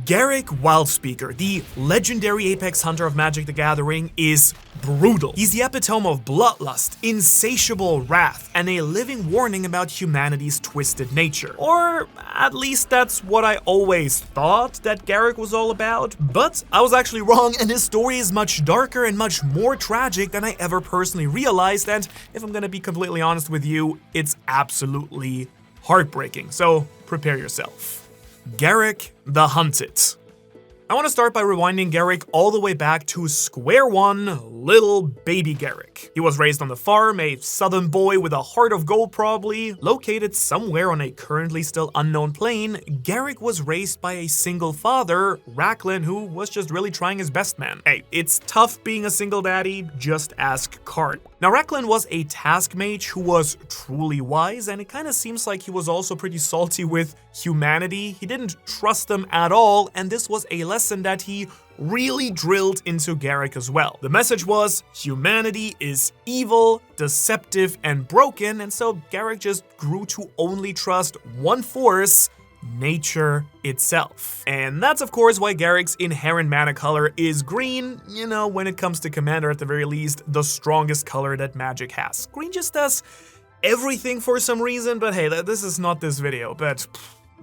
Garruk Wildspeaker, the legendary apex hunter of Magic the Gathering, is brutal. He's the epitome of bloodlust, insatiable wrath, and a living warning about humanity's twisted nature. Or at least that's what I always thought that Garruk was all about, but I was actually wrong, and his story is much darker and much more tragic than I ever personally realized, and if I'm gonna be completely honest with you, it's absolutely heartbreaking, so prepare yourself. Garruk the Hunted. I want to start by rewinding Garruk all the way back to square one, little baby Garruk. He was raised on the farm, a southern boy with a heart of gold probably, located somewhere on a currently still unknown plane. Garruk was raised by a single father, Racklin, who was just really trying his best, man. Hey, it's tough being a single daddy, just ask Karn. Now, Racklin was a task mage who was truly wise, and it kind of seems like he was also pretty salty with humanity. He didn't trust them at all, and this was a lesson that he really drilled into Garruk as well. The message was, humanity is evil, deceptive, and broken, and so Garruk just grew to only trust one force: nature itself. And that's of course why Garruk's inherent mana color is green. You know, when it comes to Commander, at the very least, the strongest color that Magic has. Green just does everything for some reason, but hey, this is not this video, but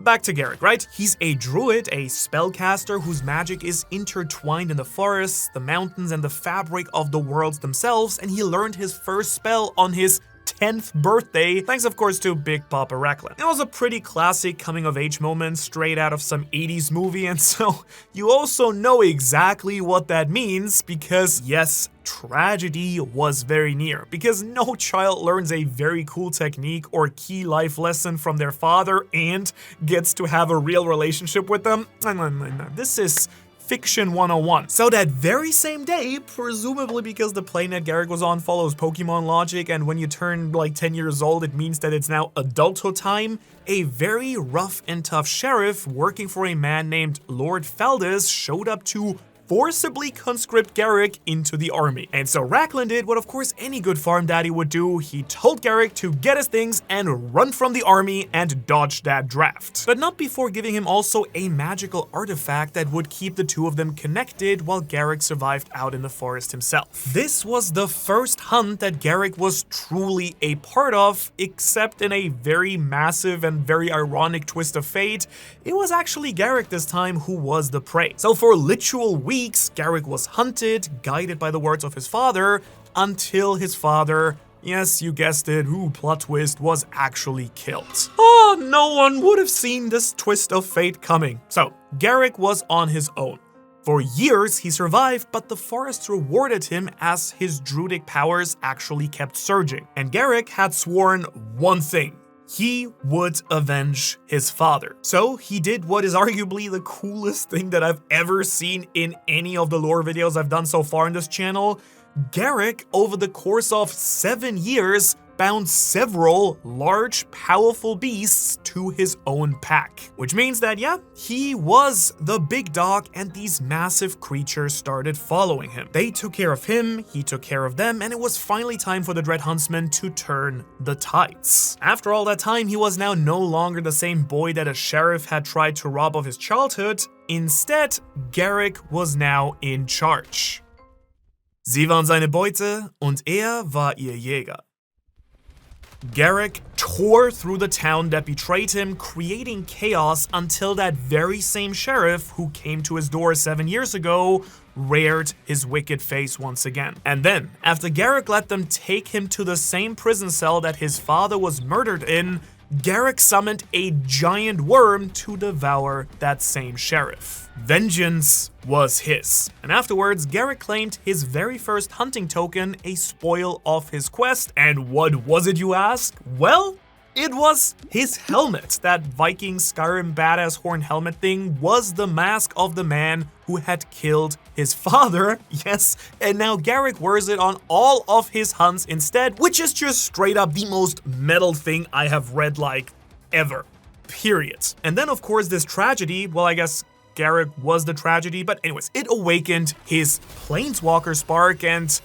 back to Garruk, right? He's a druid, a spellcaster whose magic is intertwined in the forests, the mountains, and the fabric of the worlds themselves, and he learned his first spell on his 10th birthday, thanks of course to Big Papa Racklin. It was a pretty classic coming-of-age moment straight out of some 80s movie, and so you also know exactly what that means, because yes, tragedy was very near, because no child learns a very cool technique or key life lesson from their father and gets to have a real relationship with them. No. This is Fiction 101. So that very same day, presumably because the planet Garruk was on follows Pokemon logic, and when you turn like 10 years old, it means that it's now adulthood time, a very rough and tough sheriff working for a man named Lord Feldes showed up to forcibly conscript Garruk into the army. And so Racklin did what of course any good farm daddy would do. He told Garruk to get his things and run from the army and dodge that draft. But not before giving him also a magical artifact that would keep the two of them connected while Garruk survived out in the forest himself. This was the first hunt that Garruk was truly a part of, except in a very massive and very ironic twist of fate. It was actually Garruk this time who was the prey. So for literal weeks, Garruk was hunted, guided by the words of his father, until his father, yes, you guessed it, plot twist, was actually killed. Oh, no one would have seen this twist of fate coming. So, Garruk was on his own. For years, he survived, but the forests rewarded him as his druidic powers actually kept surging. And Garruk had sworn one thing: he would avenge his father. So he did what is arguably the coolest thing that I've ever seen in any of the lore videos I've done so far in this channel. Garruk, over the course of 7 years, bound several large, powerful beasts to his own pack. Which means that, yeah, he was the big dog, and these massive creatures started following him. They took care of him, he took care of them, and it was finally time for the Dread Huntsman to turn the tides. After all that time, he was now no longer the same boy that a sheriff had tried to rob of his childhood. Instead, Garruk was now in charge. Sie waren seine Beute und war ihr Jäger. Garruk tore through the town that betrayed him, creating chaos until that very same sheriff who came to his door 7 years ago reared his wicked face once again. And then, after Garruk let them take him to the same prison cell that his father was murdered in, Garruk summoned a giant worm to devour that same sheriff. Vengeance was his. And afterwards, Garruk claimed his very first hunting token, a spoil of his quest. And what was it, you ask? Well, it was his helmet. That Viking Skyrim badass horn helmet thing was the mask of the man who had killed his father. Yes, and now Garruk wears it on all of his hunts instead, which is just straight up the most metal thing I have read like ever. Period. And then of course this tragedy, well, I guess Garruk was the tragedy, but anyways, it awakened his Planeswalker spark, and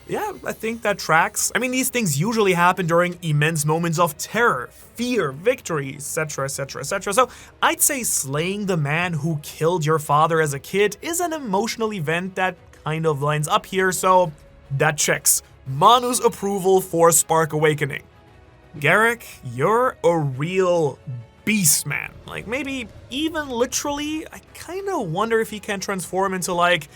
Yeah, I think that tracks. I mean, these things usually happen during immense moments of terror, fear, victory, etc, etc, etc. So I'd say slaying the man who killed your father as a kid is an emotional event that kind of lines up here, so that checks. Manu's approval for Spark Awakening. Garruk, you're a real beast, man. Like, maybe even literally, I kind of wonder if he can transform into, like,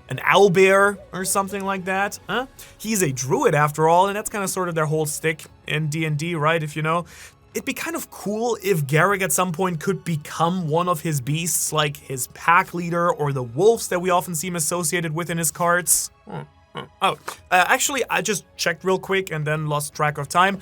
an owlbear or something like that, huh? He's a druid after all, and that's kind of sort of their whole stick in D&D, right, if you know? It'd be kind of cool if Garruk at some point could become one of his beasts, like his pack leader or the wolves that we often see him associated with in his cards. Actually, I just checked real quick and then lost track of time.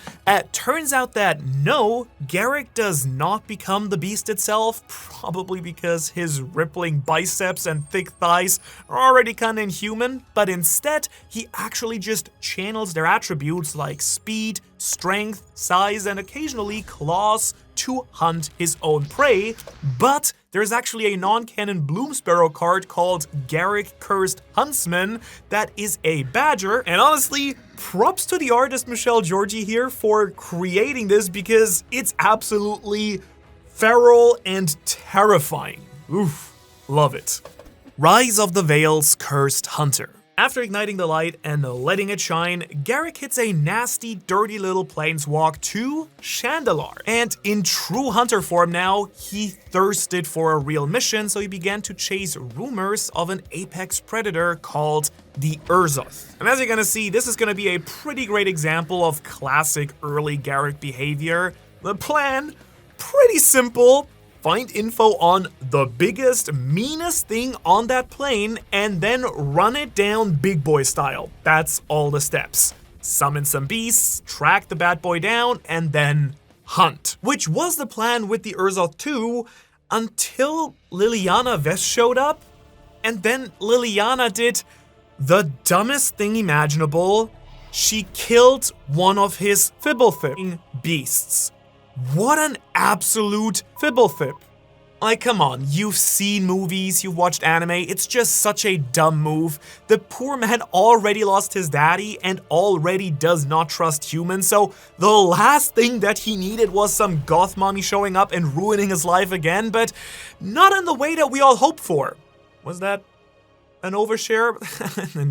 Turns out that no, Garruk does not become the beast itself, probably because his rippling biceps and thick thighs are already kinda inhuman, but instead, he actually just channels their attributes like speed, strength, size, and occasionally claws to hunt his own prey, but there's actually a non-canon Bloomsparrow card called Garruk Cursed Huntsman that is a badger, and honestly, props to the artist Michelle Georgie here for creating this because it's absolutely feral and terrifying. Oof, love it. Rise of the Veil's Cursed Hunter. After igniting the light and letting it shine, Garruk hits a nasty, dirty little planeswalk to Chandalar. And in true hunter form now, he thirsted for a real mission, so he began to chase rumors of an apex predator called the Urzoth. And as you're gonna see, this is gonna be a pretty great example of classic early Garruk behavior. The plan, pretty simple. Find info on the biggest, meanest thing on that plane, and then run it down big boy style. That's all the steps. Summon some beasts, track the bad boy down, and then hunt. Which was the plan with the Urzoth 2 until Liliana Vest showed up, and then Liliana did the dumbest thing imaginable. She killed one of his Fibblethip beasts. What an absolute Fibblethip. Like, come on, you've seen movies, you've watched anime, it's just such a dumb move. The poor man already lost his daddy and already does not trust humans, so the last thing that he needed was some goth mommy showing up and ruining his life again, but not in the way that we all hoped for. Was that an overshare?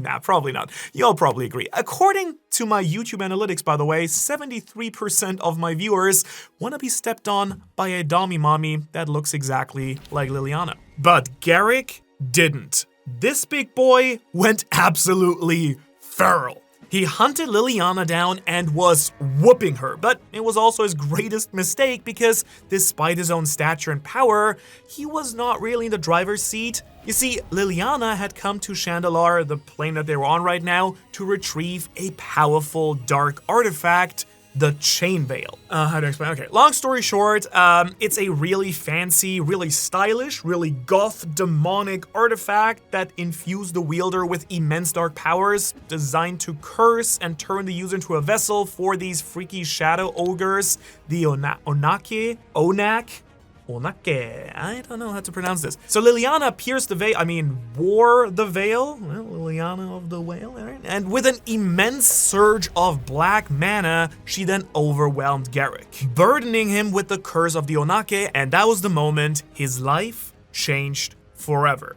Nah, probably not. You'll probably agree. According to my YouTube analytics, by the way, 73% of my viewers want to be stepped on by a dommy mommy that looks exactly like Liliana. But Garruk didn't. This big boy went absolutely feral. He hunted Liliana down and was whooping her, but it was also his greatest mistake because despite his own stature and power, he was not really in the driver's seat. You see, Liliana had come to Chandalar, the plane that they were on right now, to retrieve a powerful dark artifact, the Chain Veil. How to explain? Okay, long story short, it's a really fancy, really stylish, really goth, demonic artifact that infused the wielder with immense dark powers, designed to curse and turn the user into a vessel for these freaky shadow ogres, the Onak, I don't know how to pronounce this. So Liliana pierced the veil, wore the veil, well, Liliana of the Whale, right? And with an immense surge of black mana, she then overwhelmed Garruk, burdening him with the curse of the Onake, and that was the moment his life changed forever.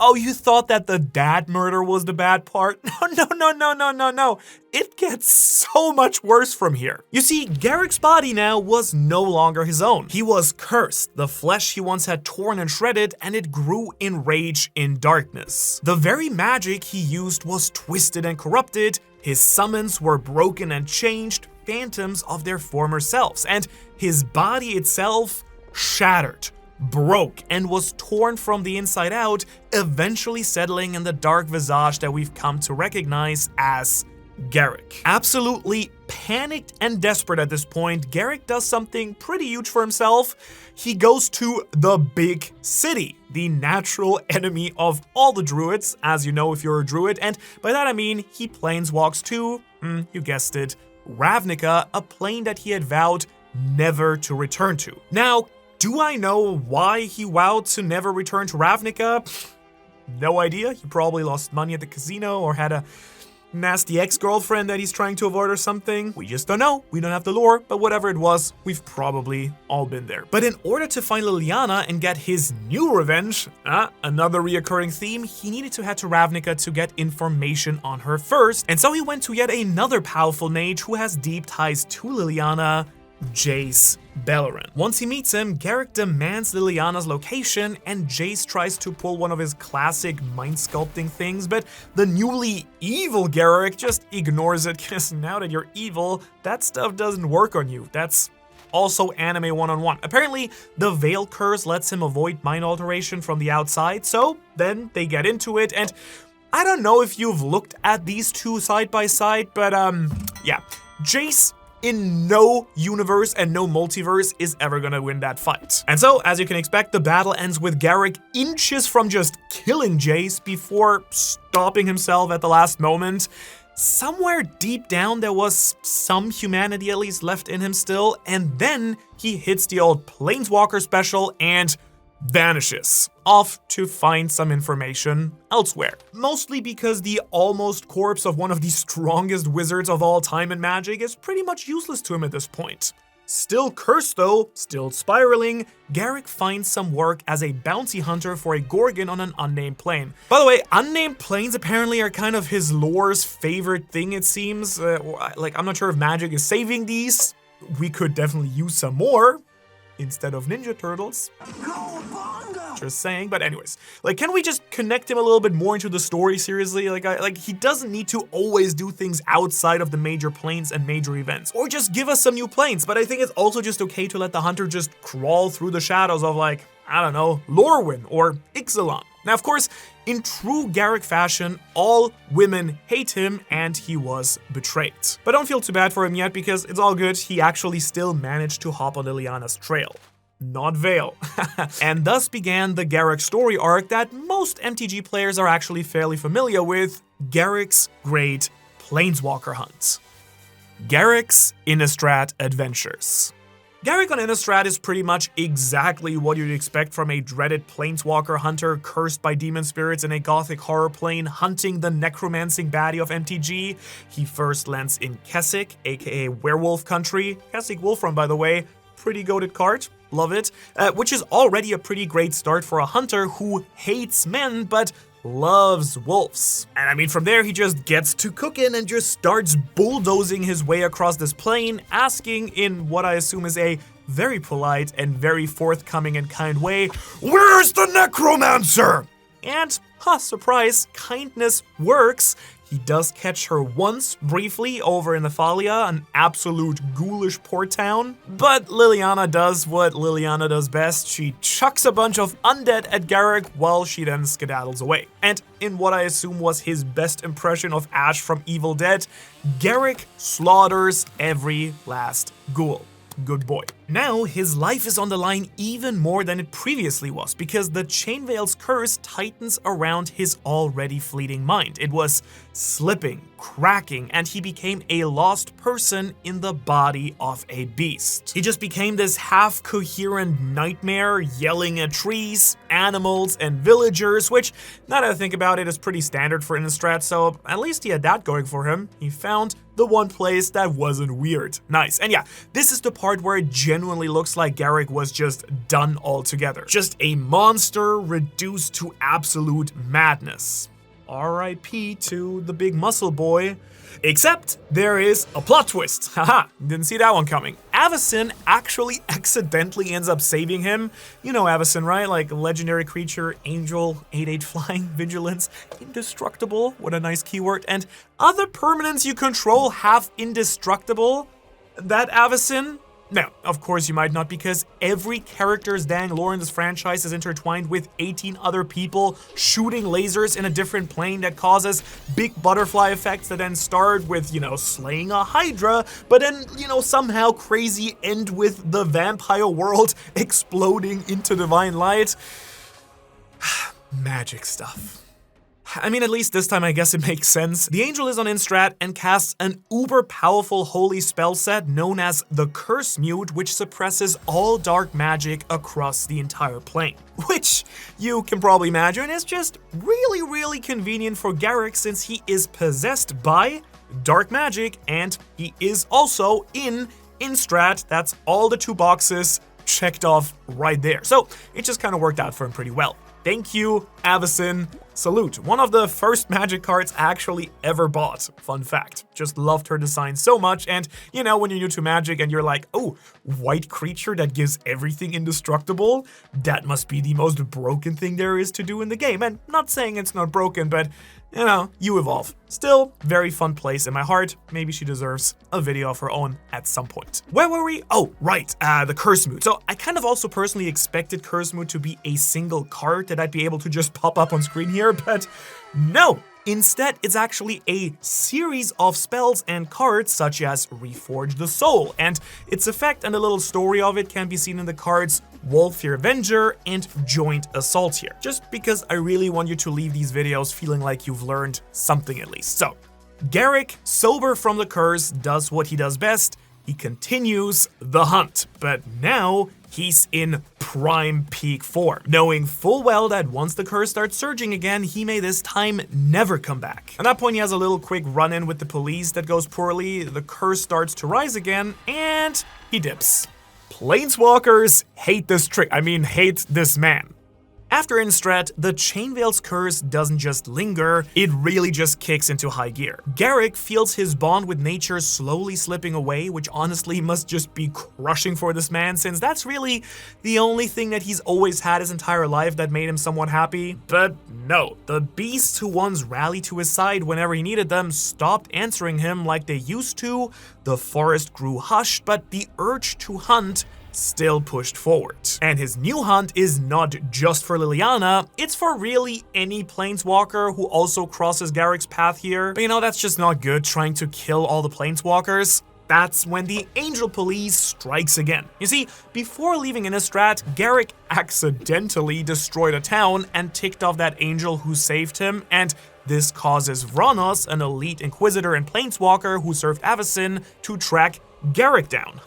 Oh, you thought that the dad murder was the bad part? No. It gets so much worse from here. You see, Garruk's body now was no longer his own. He was cursed. The flesh he once had torn and shredded, and it grew in rage in darkness. The very magic he used was twisted and corrupted. His summons were broken and changed, phantoms of their former selves, and his body itself shattered, broke, and was torn from the inside out, eventually settling in the dark visage that we've come to recognize as Garruk. Absolutely panicked and desperate at this point, Garruk does something pretty huge for himself. He goes to the big city, the natural enemy of all the druids, as you know if you're a druid, and by that I mean he planeswalks to, you guessed it, Ravnica, a plane that he had vowed never to return to. Now, do I know why he vowed to never return to Ravnica? No idea. He probably lost money at the casino or had a nasty ex-girlfriend that he's trying to avoid or something? We just don't know. We don't have the lore, but whatever it was, we've probably all been there. But in order to find Liliana and get his new revenge, another reoccurring theme, he needed to head to Ravnica to get information on her first. And so he went to yet another powerful mage who has deep ties to Liliana, Jace Beleren. Once he meets him, Garruk demands Liliana's location, and Jace tries to pull one of his classic mind sculpting things, but the newly evil Garruk just ignores it, because now that you're evil, that stuff doesn't work on you. That's also anime one-on-one. Apparently, the Veil Curse lets him avoid mind alteration from the outside, so then they get into it, and I don't know if you've looked at these two side by side, but yeah, Jace in no universe and no multiverse is ever gonna win that fight. And so, as you can expect, the battle ends with Garruk inches from just killing Jace before stopping himself at the last moment. Somewhere deep down there was some humanity at least left in him still, and then he hits the old Planeswalker special and vanishes off to find some information elsewhere. Mostly because the almost corpse of one of the strongest wizards of all time in Magic is pretty much useless to him at this point. Still cursed though, still spiraling, Garruk finds some work as a bounty hunter for a Gorgon on an unnamed plane. By the way, unnamed planes apparently are kind of his lore's favorite thing, it seems. I'm not sure if Magic is saving these. We could definitely use some more instead of Ninja Turtles. Just saying, but anyways, can we just connect him a little bit more into the story, seriously? He doesn't need to always do things outside of the major planes and major events, or just give us some new planes, but I think it's also just okay to let the hunter just crawl through the shadows of, I don't know, Lorwyn or Ixalan. Now, of course, in true Garruk fashion, all women hate him and he was betrayed. But don't feel too bad for him yet, because it's all good, he actually still managed to hop on Liliana's trail. Not Veil. And thus began the Garruk story arc that most MTG players are actually fairly familiar with, Garruk's Great Planeswalker Hunt. Garruk's Innistrad Adventures. Garruk on Innistrad is pretty much exactly what you'd expect from a dreaded planeswalker hunter cursed by demon spirits in a gothic horror plane hunting the necromancing baddie of MTG. He first lands in Keswick, aka Werewolf Country. Keswick Wolfram, by the way, pretty goated card. Love it. Which is already a pretty great start for a hunter who hates men but loves wolves. And I mean, from there he just gets to cooking and just starts bulldozing his way across this plane, asking in what I assume is a very polite and very forthcoming and kind way, "Where's the necromancer?" And, surprise, kindness works. He does catch her once, briefly, over in Athalia, an absolute ghoulish port town. But Liliana does what Liliana does best. She chucks a bunch of undead at Garruk while she then skedaddles away. And in what I assume was his best impression of Ash from Evil Dead, Garruk slaughters every last ghoul. Good boy. Now, his life is on the line even more than it previously was, because the Chainveil's curse tightens around his already fleeting mind. It was slipping, cracking, and he became a lost person in the body of a beast. He just became this half-coherent nightmare, yelling at trees, animals, and villagers, which, now that I think about it, is pretty standard for Innistrad, so at least he had that going for him. He found the one place that wasn't weird. Nice. And yeah, this is the part where it genuinely looks like Garruk was just done altogether. Just a monster reduced to absolute madness. R.I.P. to the big muscle boy. Except there is a plot twist. Haha, didn't see that one coming. Avacyn actually accidentally ends up saving him. You know Avacyn, right? Legendary creature, angel, 8/8 flying, vigilance, indestructible, what a nice keyword, and other permanents you control have indestructible. That Avacyn? Now, of course you might not, because every character's dang lore in this franchise is intertwined with 18 other people shooting lasers in a different plane that causes big butterfly effects that then start with, slaying a Hydra, but then, somehow crazy end with the vampire world exploding into divine light. Magic stuff. I mean, at least this time I guess it makes sense. The angel is on Innistrad and casts an uber powerful holy spell set known as the Curse Mute, which suppresses all dark magic across the entire plane. Which, you can probably imagine, is just really convenient for Garruk since he is possessed by dark magic and he is also in Innistrad. That's all the 2 boxes checked off right there. So it just kind of worked out for him pretty well. Thank you, Avacyn. Salute. One of the first Magic cards I actually ever bought. Fun fact. Just loved her design so much. And, you know, when you're new to Magic and you're like, oh, white creature that gives everything indestructible? That must be the most broken thing there is to do in the game. And not saying it's not broken, but, you know, you evolve. Still, very fun place in my heart. Maybe she deserves a video of her own at some point. Where were we? Oh, right, the Curse Mood. So I kind of also personally expected Curse Mood to be a single card that I'd be able to just pop up on screen here, but no. Instead, it's actually a series of spells and cards such as Reforge the Soul, and its effect and a little story of it can be seen in the cards Wolfear Avenger and Joint Assault here, just because I really want you to leave these videos feeling like you've learned something at least. So, Garruk, sober from the curse, does what he does best. He continues the hunt, but now he's in prime peak form, knowing full well that once the curse starts surging again, he may this time never come back. At that point, he has a little quick run-in with the police that goes poorly, the curse starts to rise again, and he dips. Planeswalkers hate this trick, hate this man. After Innistrad, the Chainveil's curse doesn't just linger, it really just kicks into high gear. Garruk feels his bond with nature slowly slipping away, which honestly must just be crushing for this man, since that's really the only thing that he's always had his entire life that made him somewhat happy. But no, the beasts who once rallied to his side whenever he needed them stopped answering him like they used to, the forest grew hushed, but the urge to hunt still pushed forward. And his new hunt is not just for Liliana, it's for really any planeswalker who also crosses Garruk's path here. But you know, that's just not good, trying to kill all the planeswalkers. That's when the Angel Police strikes again. You see, before leaving Innistrad, Garruk accidentally destroyed a town and ticked off that angel who saved him, and this causes Vranos, an elite Inquisitor and Planeswalker who served Avacyn, to track Garruk down.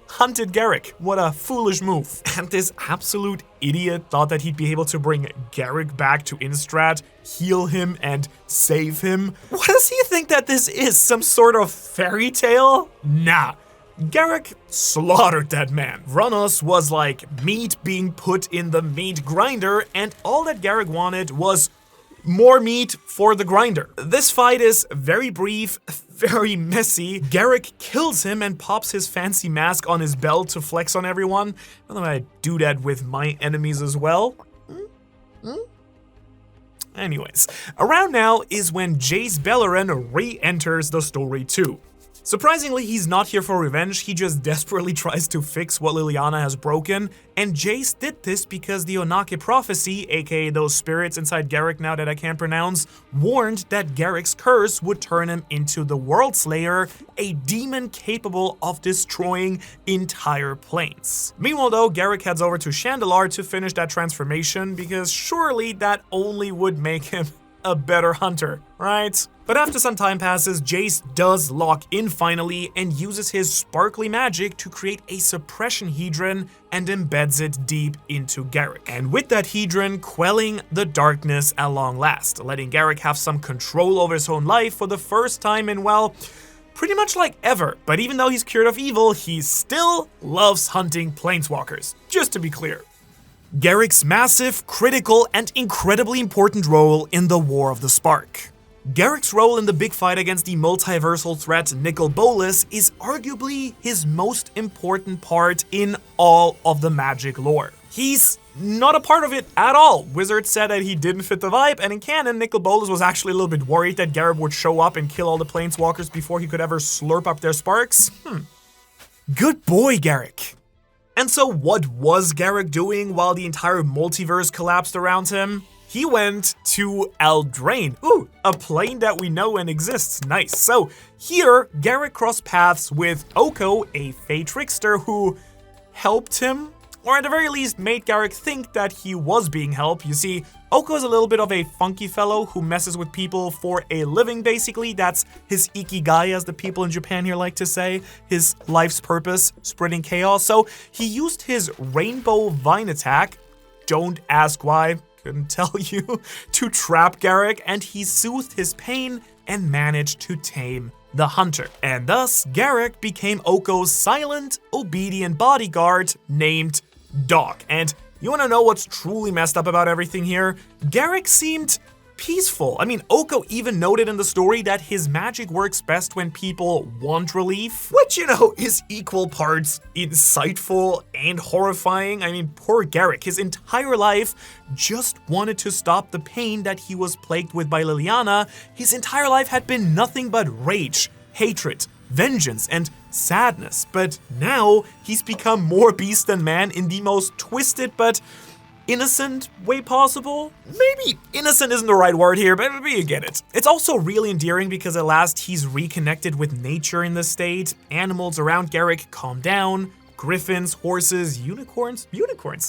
Hunted Garruk. What a foolish move. And this absolute idiot thought that he'd be able to bring Garruk back to Innistrad, heal him, and save him. What does he think that this is? Some sort of fairy tale? Nah. Garruk slaughtered that man. Vranos was like meat being put in the meat grinder, and all that Garruk wanted was more meat for the grinder. This fight is very brief, very messy. Garruk kills him and pops his fancy mask on his belt to flex on everyone. I don't know if I do that with my enemies as well. Anyways, around now is when Jace Beleren re-enters the story too. Surprisingly, he's not here for revenge, he just desperately tries to fix what Liliana has broken, and Jace did this because the Onake Prophecy, aka those spirits inside Garruk now that I can't pronounce, warned that Garruk's curse would turn him into the World Slayer, a demon capable of destroying entire planes. Meanwhile though, Garruk heads over to Chandelar to finish that transformation, because surely that only would make him a better hunter, right? But after some time passes, Jace does lock in finally and uses his sparkly magic to create a suppression hedron and embeds it deep into Garruk. And with that hedron, quelling the darkness at long last, letting Garruk have some control over his own life for the first time in, well, pretty much like ever. But even though he's cured of evil, he still loves hunting planeswalkers, just to be clear. Garruk's massive, critical, and incredibly important role in the War of the Spark. Garruk's role in the big fight against the multiversal threat Nicol Bolas is arguably his most important part in all of the Magic lore. He's not a part of it at all. Wizards said that he didn't fit the vibe, and in canon, Nicol Bolas was actually a little bit worried that Garruk would show up and kill all the planeswalkers before he could ever slurp up their sparks. Good boy, Garruk. And so what was Garruk doing while the entire multiverse collapsed around him? He went to Eldraine. Ooh, a plane that we know and exists. Nice. So here, Garruk crossed paths with Oko, a Fey trickster who helped him or at the very least made Garruk think that he was being helped. You see, Oko is a little bit of a funky fellow who messes with people for a living, basically. That's his ikigai, as the people in Japan here like to say, his life's purpose, spreading chaos. So he used his Rainbow Vine attack, don't ask why, couldn't tell you, to trap Garruk, and he soothed his pain and managed to tame the hunter. And thus, Garruk became Oko's silent, obedient bodyguard named Dog. And you wanna know what's truly messed up about everything here? Garruk seemed peaceful. I mean, Oko even noted in the story that his magic works best when people want relief, which, you know, is equal parts insightful and horrifying. I mean, poor Garruk, his entire life just wanted to stop the pain that he was plagued with by Liliana. His entire life had been nothing but rage, hatred, vengeance, and sadness. But now he's become more beast than man in the most twisted but innocent way possible? Maybe innocent isn't the right word here, but you get it. It's also really endearing because at last he's reconnected with nature in this state. Animals around Garruk calm down. Griffins, horses, unicorns,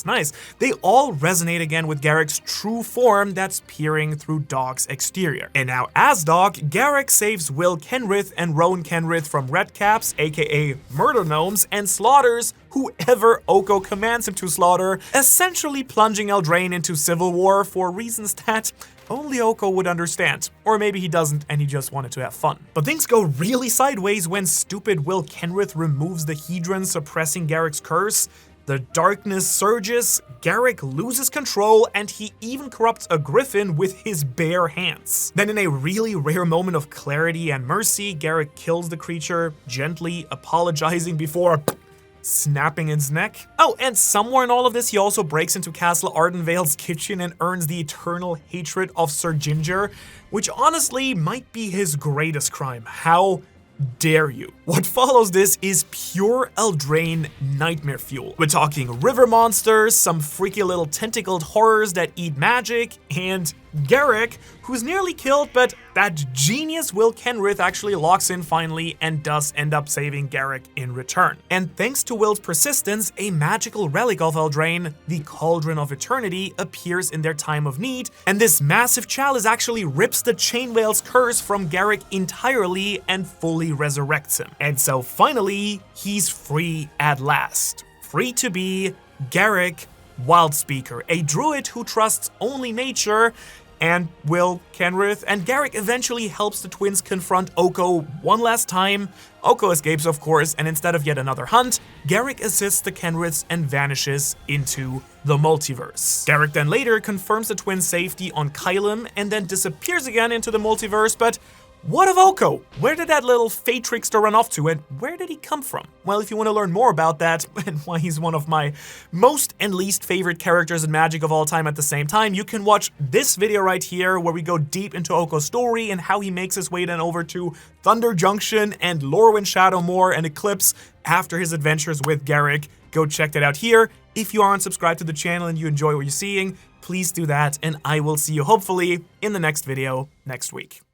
nice. They all resonate again with Garruk's true form that's peering through Dog's exterior. And now as Dog, Garruk saves Will Kenrith and Rowan Kenrith from Redcaps, aka Murder Gnomes, and slaughters whoever Oko commands him to slaughter, essentially plunging Eldraine into civil war for reasons that only Oko would understand. Or maybe he doesn't and he just wanted to have fun. But things go really sideways when stupid Will Kenrith removes the Hedron, suppressing Garruk's curse. The darkness surges, Garruk loses control, and he even corrupts a griffin with his bare hands. Then in a really rare moment of clarity and mercy, Garruk kills the creature, gently apologizing before snapping its neck. Oh, and somewhere in all of this, he also breaks into Castle Ardenvale's kitchen and earns the eternal hatred of Sir Ginger, which honestly might be his greatest crime. How dare you? What follows this is pure Eldraine nightmare fuel. We're talking river monsters, some freaky little tentacled horrors that eat magic, and Garruk, who's nearly killed, but that genius Will Kenrith actually locks in finally and does end up saving Garruk in return. And thanks to Will's persistence, a magical relic of Eldraine, the Cauldron of Eternity, appears in their time of need, and this massive chalice actually rips the Chainwhale's curse from Garruk entirely and fully resurrects him. And so finally, he's free at last. Free to be Garruk Wildspeaker, a druid who trusts only nature. And Will Kenrith and Garruk eventually helps the twins confront Oko one last time. Oko escapes, of course, and instead of yet another hunt, Garruk assists the Kenriths and vanishes into the multiverse. Garruk then later confirms the twins' safety on Kylum and then disappears again into the multiverse, but what of Oko? Where did that little fate trickster run off to, and where did he come from? Well, if you want to learn more about that, and why he's one of my most and least favorite characters in Magic of all time at the same time, you can watch this video right here, where we go deep into Oko's story and how he makes his way then over to Thunder Junction and Lorwyn Shadowmoor and Eclipse after his adventures with Garruk. Go check that out here. If you aren't subscribed to the channel and you enjoy what you're seeing, please do that, and I will see you hopefully in the next video next week.